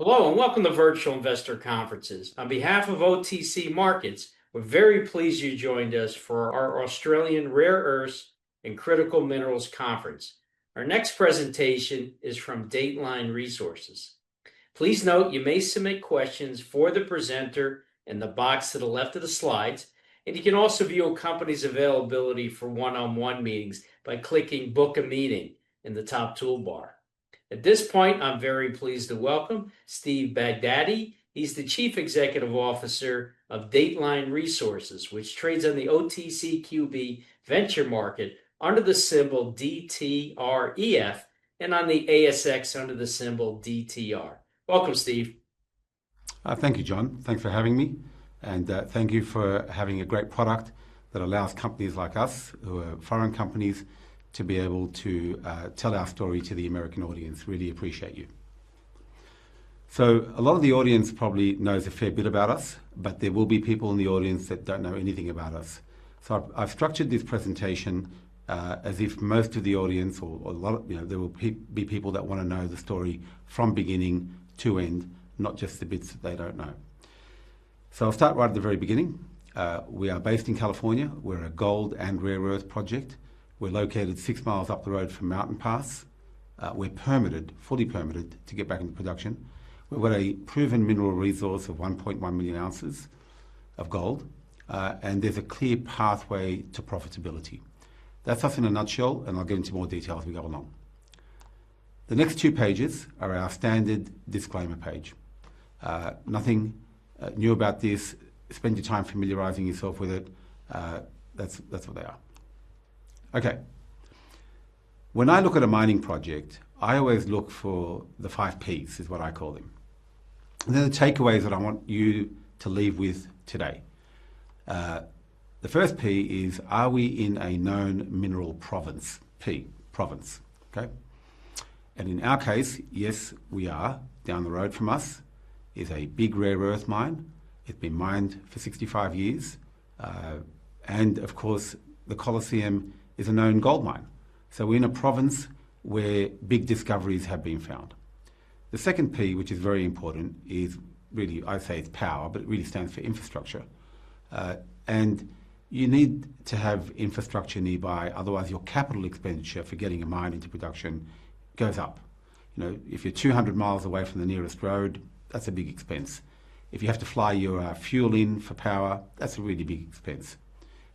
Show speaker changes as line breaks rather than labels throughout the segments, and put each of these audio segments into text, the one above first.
Hello and welcome to Virtual Investor Conferences. On behalf of OTC Markets, we're very pleased you joined us for our Australian Rare Earths and Critical Minerals Conference. Our next presentation is from Dateline Resources. Please note you may submit questions for the presenter in the box to the left of the slides, and you can also view a company's availability for one-on-one meetings by clicking Book a Meeting in the top toolbar. At this point, I'm very pleased to welcome Steve Baghdadi. He's the Chief Executive Officer of Dateline Resources, which trades on the OTCQB venture market under the symbol DTREF and on the ASX under the symbol DTR. Welcome, Steve.
Thank you, John. Thanks for having me. And thank you for having a great product that allows companies like us, who are foreign companies, to be able to tell our story to the American audience. Really appreciate you. So a lot of the audience probably knows a fair bit about us, but there will be people in the audience that don't know anything about us. So I've structured this presentation as if most of the audience, or a lot of, there will be people that want to know the story from beginning to end, not just the bits that they don't know. So I'll start right at the very beginning. We are based in California. We're a gold and rare earth project. We're located 6 miles up the road from Mountain Pass. We're permitted, fully permitted, to get back into production. We've got a proven mineral resource of 1.1 million ounces of gold, and there's a clear pathway to profitability. That's us in a nutshell, and I'll get into more detail as we go along. The next 2 pages are our standard disclaimer page. Nothing new about this. Spend your time familiarising yourself with it. That's what they are. Okay. When I look at a mining project, I always look for the 5 Ps, is what I call them. And they're the takeaways that I want you to leave with today. The first P is, are we in a known mineral province? P, province. Okay. And in our case, yes, we are. Down the road from us is a big rare earth mine. It's been mined for 65 years. And of course, the Colosseum is a known gold mine. So we're in a province where big discoveries have been found. The second P, which is very important, is really, I say it's power, but it really stands for infrastructure. And you need to have infrastructure nearby, otherwise your capital expenditure for getting a mine into production goes up. If you're 200 miles away from the nearest road, that's a big expense. If you have to fly your fuel in for power, that's a really big expense.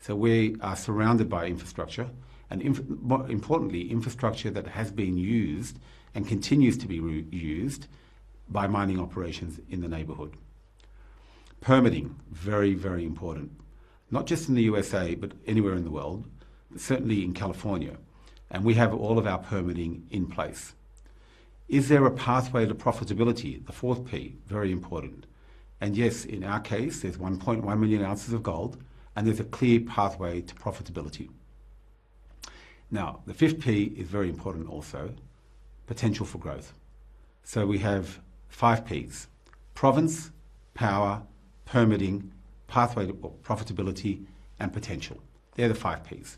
So we are surrounded by infrastructure, and more importantly, infrastructure that has been used and continues to be used by mining operations in the neighbourhood. Permitting, very, very important. Not just in the USA, but anywhere in the world, but certainly in California. And we have all of our permitting in place. Is there a pathway to profitability? The 4th P, very important. And yes, in our case, there's 1.1 million ounces of gold, and there's a clear pathway to profitability. Now, the 5th P is very important also, potential for growth. So we have 5 Ps, province, power, permitting, pathway to profitability, and potential. They're the 5 Ps.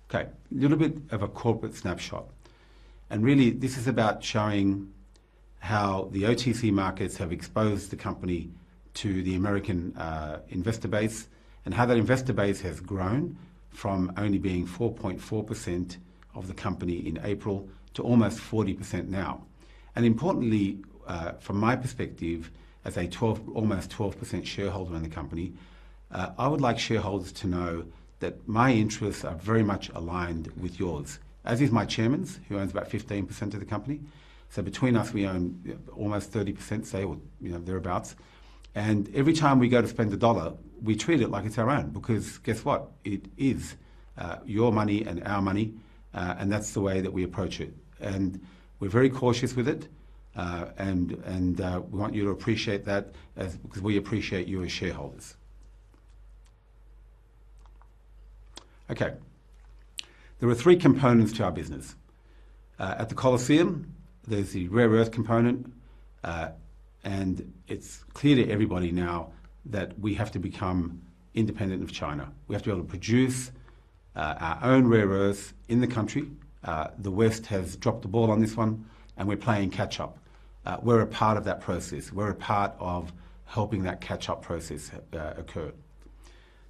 Okay, a little bit of a corporate snapshot. And really, this is about showing how the OTC markets have exposed the company to the American investor base, and how that investor base has grown from only being 4.4% of the company in April to almost 40% now. And importantly, from my perspective, as a almost 12% shareholder in the company, I would like shareholders to know that my interests are very much aligned with yours, as is my chairman's, who owns about 15% of the company. So between us, we own almost 30%, say, or thereabouts. And every time we go to spend $1, we treat it like it's our own, because guess what? It is your money and our money, and that's the way that we approach it. And we're very cautious with it, and we want you to appreciate that, because we appreciate you as shareholders. Okay. There are 3 components to our business. At the Colosseum, there's the rare earth component, and it's clear to everybody now that we have to become independent of China. We have to be able to produce our own rare earths in the country. The West has dropped the ball on this one. and we're playing catch-up. We're a part of that process. We're a part of helping that catch-up process occur.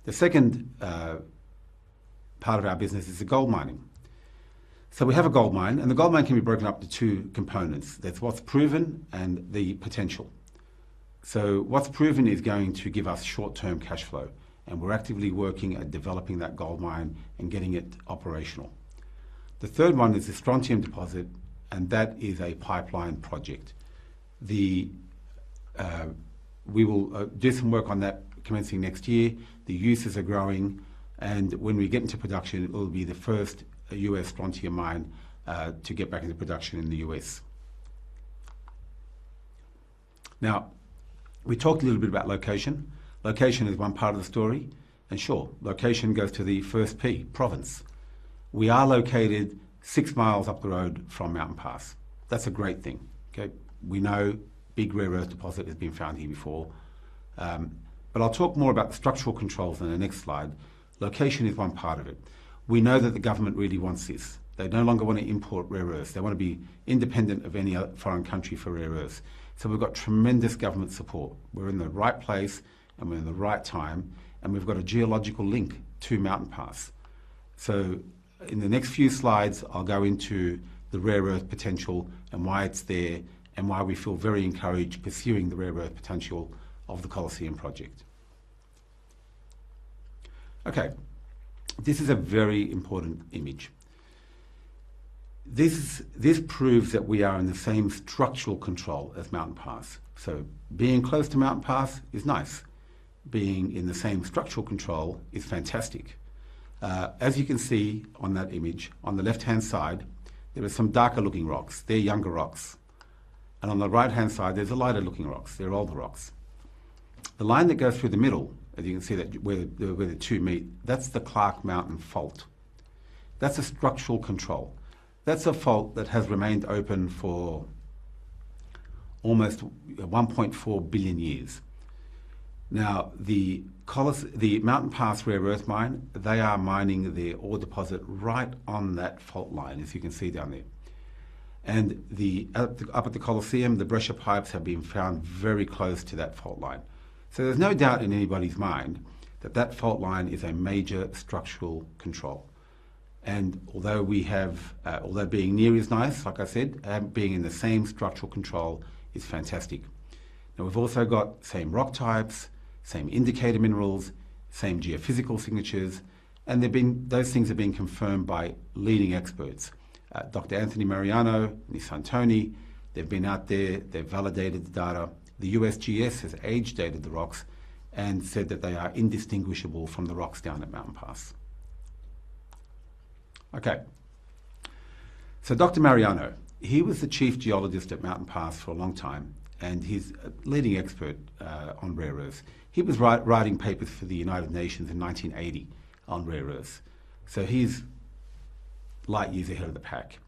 The second part of our business is the gold mining. So we have a gold mine, and the gold mine can be broken up to two components. There's what's proven and the potential. So what's proven is going to give us short-term cash flow, and we're actively working at developing that gold mine and getting it operational. The third one is the strontium deposit, and that is a pipeline project. We will do some work on that commencing next year. The uses are growing, and when we get into production, it will be the first US strontium mine to get back into production in the US. Now, we talked a little bit about location. Location is one part of the story, and sure, location goes to the first P, province. We are located 6 miles up the road from Mountain Pass. That's a great thing. Okay, we know big rare earth deposit has been found here before, but I'll talk more about the structural controls in the next slide. Location is one part of it. We know that the government really wants this. They no longer want to import rare earths. They want to be independent of any other foreign country for rare earths. So we've got tremendous government support. We're in the right place and we're in the right time, and we've got a geological link to Mountain Pass. So in the next few slides, I'll go into the rare earth potential and why it's there and why we feel very encouraged pursuing the rare earth potential of the Colosseum project. Okay, this is a very important image. This proves that we are in the same structural control as Mountain Pass. So being close to Mountain Pass is nice. Being in the same structural control is fantastic. As you can see on that image, on the left-hand side, there are some darker looking rocks. They're younger rocks. And on the right-hand side, there's the lighter looking rocks. They're older rocks. The line that goes through the middle, as you can see that where the two meet, that's the Clark Mountain Fault. That's a structural control. That's a fault that has remained open for almost 1.4 billion years. Now, the Mountain Pass rare earth mine, they are mining their ore deposit right on that fault line, as you can see down there. And up at the Colosseum, the Brescia pipes have been found very close to that fault line. So there's no doubt in anybody's mind that that fault line is a major structural control. And although although being near is nice, like I said, being in the same structural control is fantastic. Now we've also got same rock types, same indicator minerals, same geophysical signatures, and those things have been confirmed by leading experts. Dr. Anthony Mariano and his son Tony, they've been out there, they've validated the data. The USGS has age dated the rocks and said that they are indistinguishable from the rocks down at Mountain Pass. Okay, so Dr. Mariano, he was the chief geologist at Mountain Pass for a long time, and he's a leading expert on rare earths. He was writing papers for the United Nations in 1980 on rare earths. So he's light years ahead of the pack.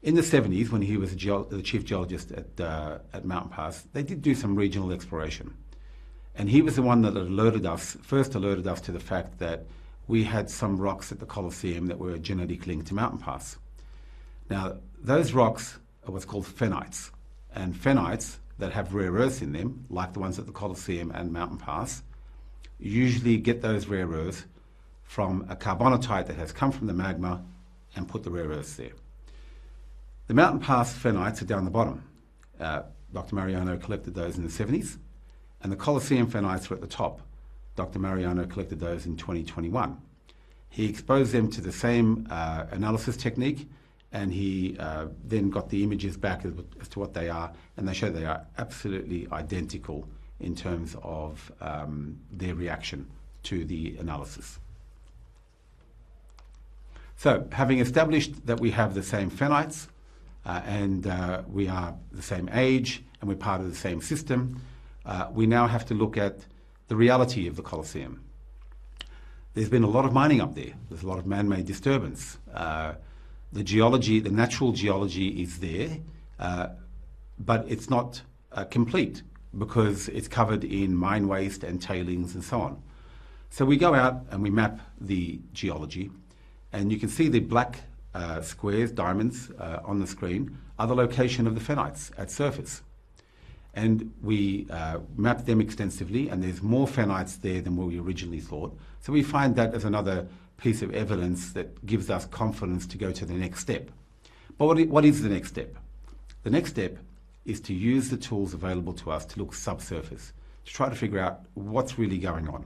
In the 70s, when he was the chief geologist at Mountain Pass, they did do some regional exploration. And he was the one that first alerted us to the fact that we had some rocks at the Colosseum that were genetically linked to Mountain Pass. Now, those rocks are what's called phenites. And phenites that have rare earths in them, like the ones at the Colosseum and Mountain Pass, usually get those rare earths from a carbonatite that has come from the magma and put the rare earths there. The Mountain Pass phenites are down the bottom. Dr. Mariano collected those in the 70s, and the Colosseum phenites are at the top. Dr. Mariano collected those in 2021. He exposed them to the same analysis technique, and he then got the images back as to what they are, and they show they are absolutely identical in terms of their reaction to the analysis. So, having established that we have the same phenites, and we are the same age, and we're part of the same system, we now have to look at the reality of the Colosseum. There's been a lot of mining up there. There's a lot of man-made disturbance. The geology, the natural geology is there, but it's not complete because it's covered in mine waste and tailings and so on. So we go out and we map the geology, and you can see the black squares, diamonds on the screen are the location of the phenites at surface. And we mapped them extensively, and there's more phenites there than what we originally thought. So we find that as another piece of evidence that gives us confidence to go to the next step. But what is the next step? The next step is to use the tools available to us to look subsurface, to try to figure out what's really going on.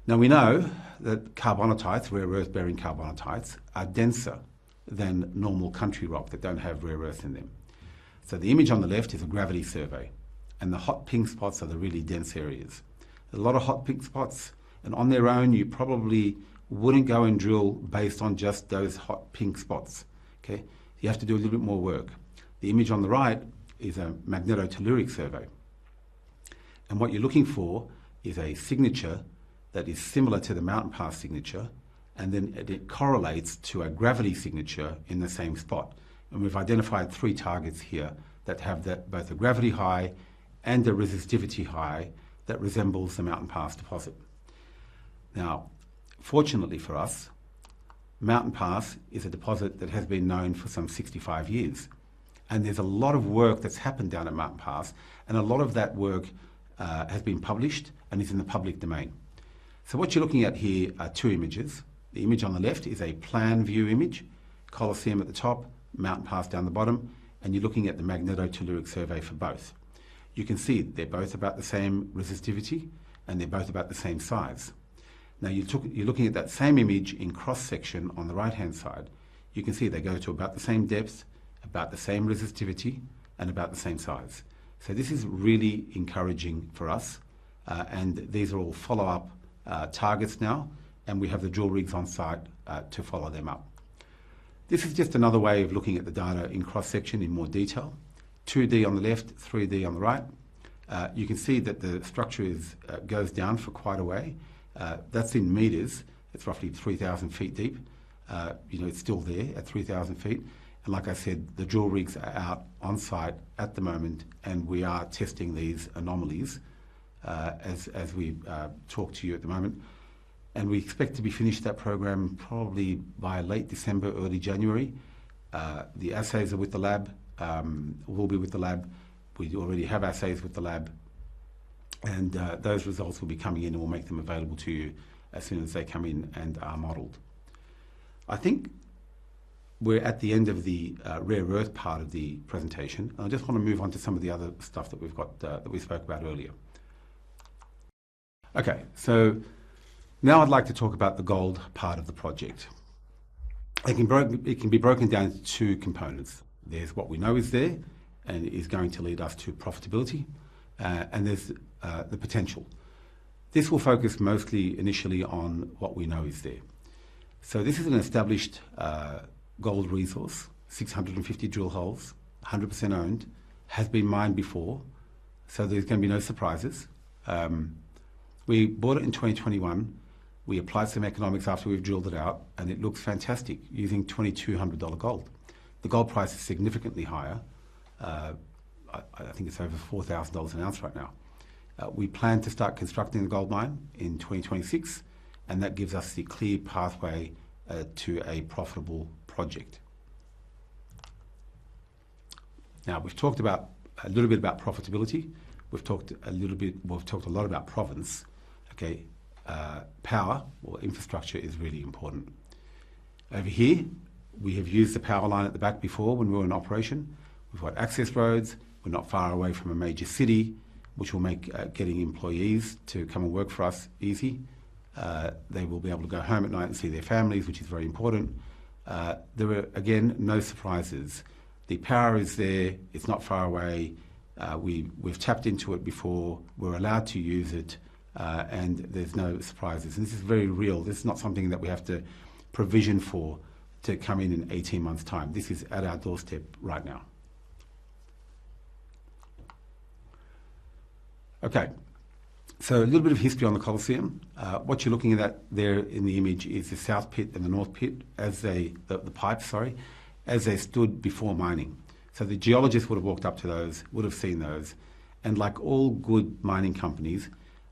Now we know that carbonatites, rare earth-bearing carbonatites, are denser than normal country rock that don't have rare earths in them. So the image on the left is a gravity survey, and the hot pink spots are the really dense areas. There's a lot of hot pink spots, and on their own you probably wouldn't go and drill based on just those hot pink spots. Okay, you have to do a little bit more work. The image on the right is a magnetotelluric survey, and what you're looking for is a signature that is similar to the mountain pass signature, and then it correlates to a gravity signature in the same spot. And we've identified 3 targets here that have both a gravity high and a resistivity high that resembles the mountain pass deposit. Now, fortunately for us, Mountain Pass is a deposit that has been known for some 65 years. And there's a lot of work that's happened down at Mountain Pass, and a lot of that work has been published and is in the public domain. So what you're looking at here are 2 images. The image on the left is a plan view image, Colosseum at the top, Mountain Pass down the bottom, and you're looking at the magnetotelluric survey for both. You can see they're both about the same resistivity, and they're both about the same size. Now you're looking at that same image in cross-section on the right-hand side. You can see they go to about the same depth, about the same resistivity, and about the same size. So this is really encouraging for us, and these are all follow-up targets now, and we have the drill rigs on site to follow them up. This is just another way of looking at the data in cross-section in more detail. 2D on the left, 3D on the right. You can see that the structure goes down for quite a way. That's in metres. It's roughly 3,000 feet deep. It's still there at 3,000 feet. And like I said, the drill rigs are out on site at the moment, and we are testing these anomalies as we talk to you at the moment. And we expect to be finished that program probably by late December, early January. The assays are with the lab, will be with the lab. We already have assays with the lab. And those results will be coming in, and we'll make them available to you as soon as they come in and are modelled. I think we're at the end of the rare earth part of the presentation. And I just want to move on to some of the other stuff that we've got that we spoke about earlier. Okay, so now I'd like to talk about the gold part of the project. It can be broken down into 2 components. There's what we know is there and is going to lead us to profitability, and there's the potential. This will focus mostly initially on what we know is there. So this is an established gold resource, 650 drill holes, 100% owned, has been mined before, so there's going to be no surprises. We bought it in 2021. We applied some economics after we've drilled it out, and it looks fantastic using $2,200 gold. The gold price is significantly higher. I think it's over $4,000 an ounce right now. We plan to start constructing the gold mine in 2026, and that gives us the clear pathway to a profitable project. Now, we've talked a little bit about profitability. We've talked a lot about province. Okay, power or infrastructure is really important. Over here, we have used the power line at the back before when we were in operation. We've got access roads. We're not far away from a major city, which will make getting employees to come and work for us easy. They will be able to go home at night and see their families, which is very important. There are, again, no surprises. The power is there. It's not far away. We've tapped into it before. We're allowed to use it, and there's no surprises. And this is very real. This is not something that we have to provision for to come in 18 months' time. This is at our doorstep right now. Okay, so a little bit of history on the Colosseum. What you're looking at there in the image is the south pit and the north pit, the pipes, as they stood before mining. So the geologists would have walked up to those, would have seen those, and like all good mining companies,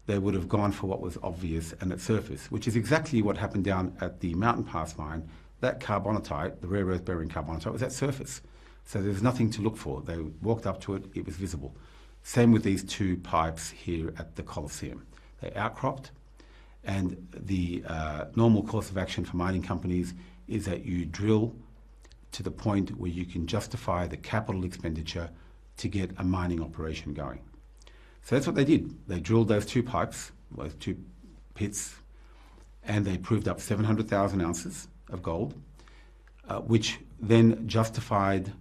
they would have gone for what was obvious and at surface, which is exactly what happened down at the Mountain Pass mine that carbonatite, the rare earth bearing carbonatite, was at surface. So there's nothing to look for. They walked up to it, it was visible. Same with these two pipes here at the Colosseum. They outcropped, and the normal course of action for mining companies is that you drill to the point where you can justify the capital expenditure to get a mining operation going. So that's what they did. They drilled those two pipes, those two pits, and they proved up 700,000 ounces of gold, which then justified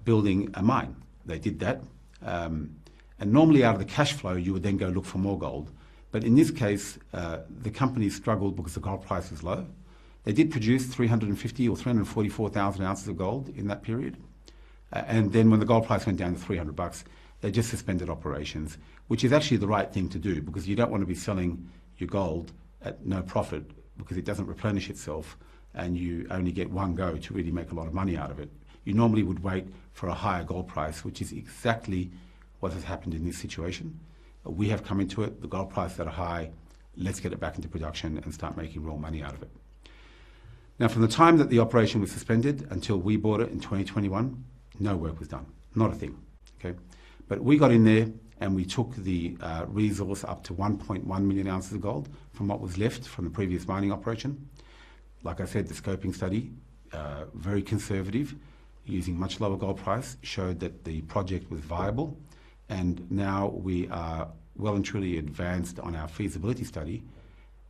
building a mine. They did that. And normally out of the cash flow, you would then go look for more gold. But in this case, the company struggled because the gold price was low. They did produce 350 or 344,000 ounces of gold in that period. And then when the gold price went down to $300, they just suspended operations, which is actually the right thing to do, because you don't want to be selling your gold at no profit because it doesn't replenish itself and you only get one go to really make a lot of money out of it. You normally would wait for a higher gold price, which is exactly what has happened in this situation. We have come into it, the gold price at a high, let's get it back into production and start making real money out of it. Now, from the time that the operation was suspended until we bought it in 2021, no work was done, not a thing. Okay, but we got in there and we took the resource up to 1.1 million ounces of gold from what was left from the previous mining operation. Like I said, the scoping study, very conservative, using much lower gold price, showed that the project was viable, and now we are well and truly advanced on our feasibility study,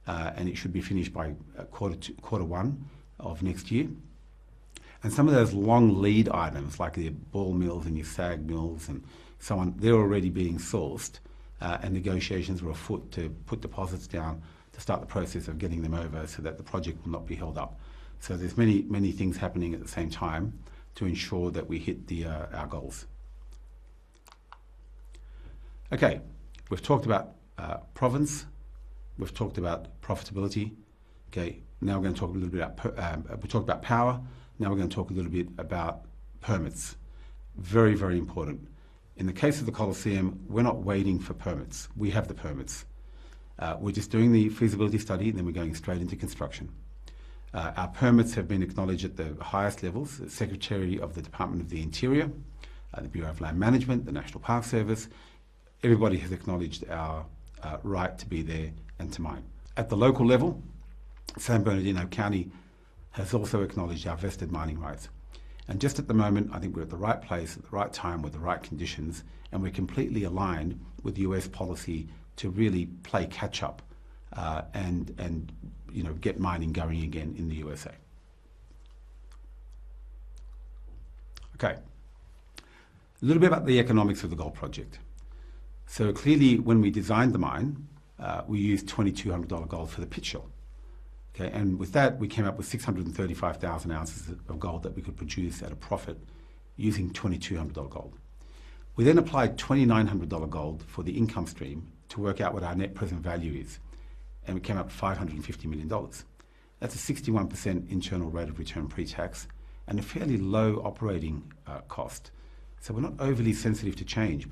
and it should be finished by quarter one of next year. And some of those long lead items, like the ball mills and your SAG mills and so on, they're already being sourced, and negotiations are afoot to put deposits down to start the process of getting them over so that the project will not be held up. So there's many things happening at the same time to ensure that we hit our goals. Okay, we've talked about province, we've talked about profitability. Okay, now we're going to talk a little bit about we talked about power. Now we're going to talk a little bit about permits. Very, very important. In the case of the Colosseum, we're not waiting for permits. We have the permits. We're just doing the feasibility study, and then we're going straight into construction. Our permits have been acknowledged at the highest levels: the Secretary of the Department of the Interior, the Bureau of Land Management, the National Park Service. Everybody has acknowledged our right to be there and to mine. At the local level, San Bernardino County has also acknowledged our vested mining rights. And just at the moment, I think we're at the right place, at the right time, with the right conditions, and we're completely aligned with US policy to really play catch-up and get mining going again in the USA. Okay, a little bit about the economics of the gold project. So clearly, when we designed the mine, we used $2,200 gold for the pit shell. Okay, and with that, we came up with 635,000 ounces of gold that we could produce at a profit using $2,200 gold. We then applied $2,900 gold for the income stream to work out what our net present value is, and we came up with $550 million. That's a 61% internal rate of return pre-tax and a fairly low operating cost. So we're not overly sensitive to change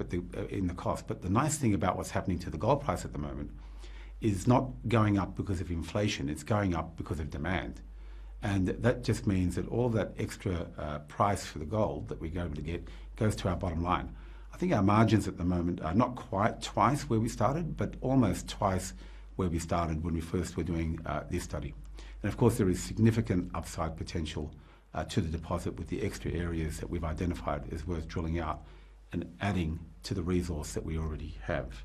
in the cost. But the nice thing about what's happening to the gold price at the moment is not going up because of inflation, it's going up because of demand. And that just means that all that extra price for the gold that we're able to get goes to our bottom line. I think our margins at the moment are not quite twice where we started, but almost twice where we started when we first were doing this study. And of course, there is significant upside potential to the deposit with the extra areas that we've identified as worth drilling out and adding to the resource that we already have.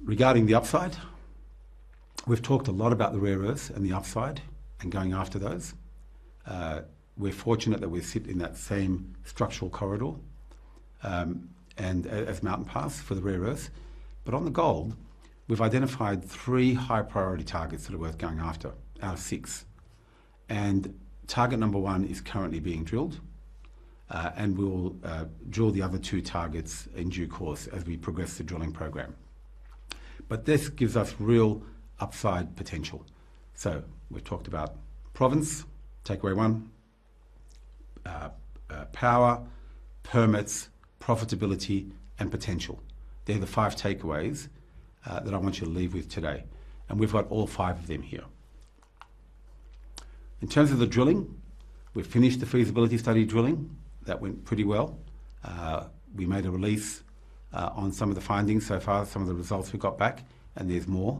Regarding the upside, we've talked a lot about the rare earths and the upside and going after those. We're fortunate that we sit in that same structural corridor and as Mountain Pass for the rare earths. But on the gold, we've identified 3 high priority targets that are worth going after out of 6. And target number 1 is currently being drilled, and we'll drill the other 2 targets in due course as we progress the drilling program. But this gives us real upside potential. So we've talked about province, takeaway 1, power, permits, profitability, and potential. They're the 5 takeaways that I want you to leave with today. And we've got all 5 of them here. In terms of the drilling, we've finished the feasibility study drilling. That went pretty well. We made a release on some of the findings so far, some of the results we got back, and there's more.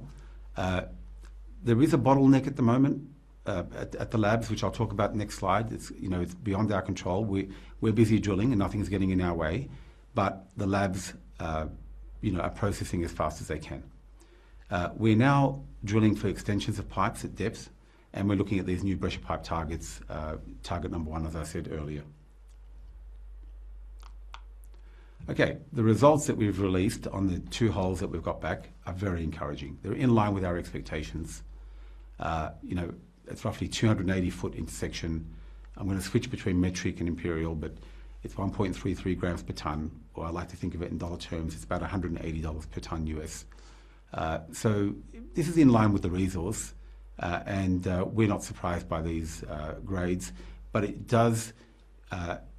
There is a bottleneck at the moment at the labs, which I'll talk about next slide. It's beyond our control. We're busy drilling and nothing's getting in our way, but the labs are processing as fast as they can. We're now drilling for extensions of pipes at depth, and we're looking at these new pressure pipe targets, target number 1, as I said earlier. Okay, the results that we've released on the 2 holes that we've got back are very encouraging. They're in line with our expectations. It's roughly 280 foot intersection. I'm going to switch between metric and imperial, but it's 1.33 grams per tonne, or I like to think of it in dollar terms, it's about $180 per tonne US. So this is in line with the resource, and we're not surprised by these grades, but it does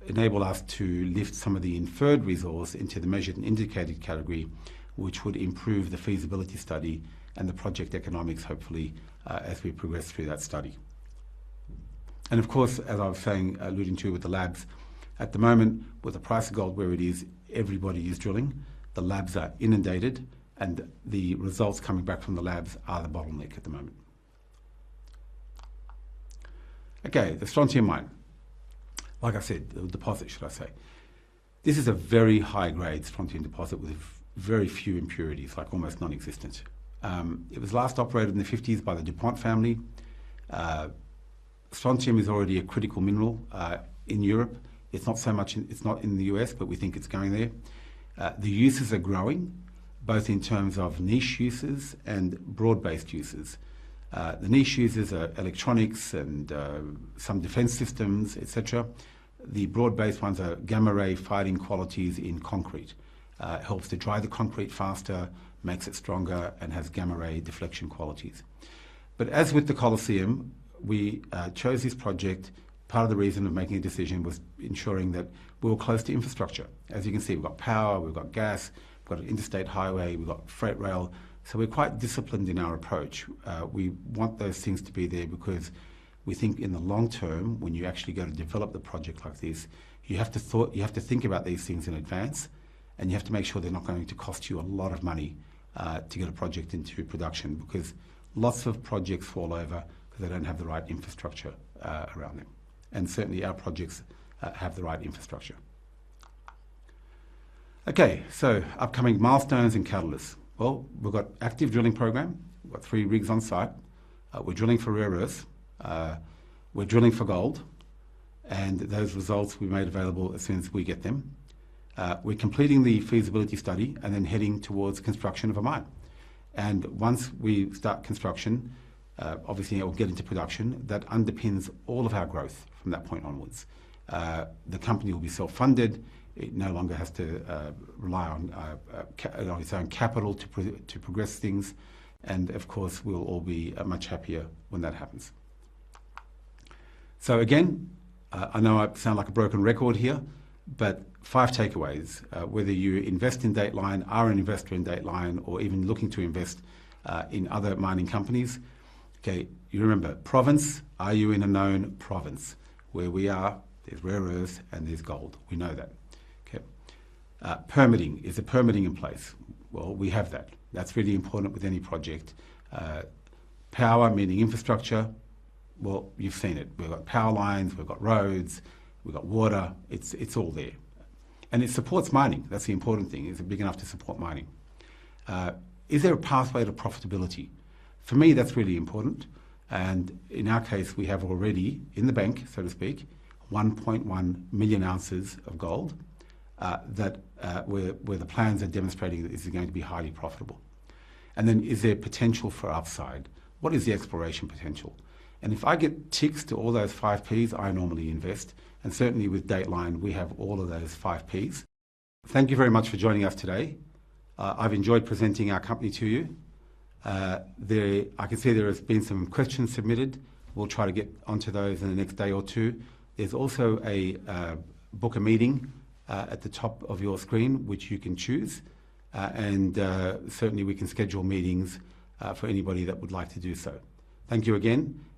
enable us to lift some of the inferred resource into the measured and indicated category, which would improve the feasibility study and the project economics, hopefully, as we progress through that study. And of course, as I was saying, alluding to with the labs, at the moment, with the price of gold where it is, everybody is drilling. The labs are inundated, and the results coming back from the labs are the bottleneck at the moment. Okay, the strontium mine. Like I said, the deposit, should I say. This is a very high-grade strontium deposit with very few impurities, like almost non-existent. It was last operated in the 50s by the DuPont family. Strontium is already a critical mineral in Europe. It's not so much, it's not in the US, but we think it's going there. The uses are growing, both in terms of niche uses and broad-based uses. The niche uses are electronics and some defense systems, etc. The broad-based ones are gamma-ray fighting qualities in concrete. Helps to dry the concrete faster, makes it stronger, and has gamma-ray deflection qualities. But as with the Colosseum, we chose this project. Part of the reason of making a decision was ensuring that we were close to infrastructure. As you can see, we've got power, we've got gas, we've got an interstate highway, we've got freight rail. So we're quite disciplined in our approach. We want those things to be there because we think in the long term, when you actually go to develop the project like this, you have to think about these things in advance, and you have to make sure they're not going to cost you a lot of money to get a project into production, because lots of projects fall over because they don't have the right infrastructure around them. And certainly our projects have the right infrastructure. Okay, so upcoming milestones and catalysts. Well, we've got active drilling program. We've got 3 rigs on site. We're drilling for rare earths. We're drilling for gold. And those results we made available as soon as we get them. We're completing the feasibility study and then heading towards construction of a mine. And once we start construction, obviously it will get into production. That underpins all of our growth from that point onwards. The company will be self-funded. It no longer has to rely on its own capital to progress things. And of course, we'll all be much happier when that happens. So again, I know I sound like a broken record here, but 5 takeaways. Whether you invest in Dateline, are an investor in Dateline, or even looking to invest in other mining companies, okay, you remember, province, are you in a known province? Where we are, there's rare earths and there's gold. We know that. Okay. Permitting, is the permitting in place? Well, we have that. That's really important with any project. Power, meaning infrastructure, well, you've seen it. We've got power lines, we've got roads, we've got water, it's all there. And it supports mining. That's the important thing. Is it big enough to support mining? Is there a pathway to profitability? For me, that's really important. And in our case, we have already, in the bank, so to speak, 1.1 million ounces of gold where the plans are demonstrating that this is going to be highly profitable. And then is there potential for upside? What is the exploration potential? And if I get ticks to all those 5 Ps, I normally invest. And certainly with Dateline, we have all of those 5 Ps. Thank you very much for joining us today. I've enjoyed presenting our company to you. I can see there has been some questions submitted. We'll try to get onto those in the next day or 2. There's also a book a meeting at the top of your screen, which you can choose. And certainly we can schedule meetings for anybody that would like to do so. Thank you again,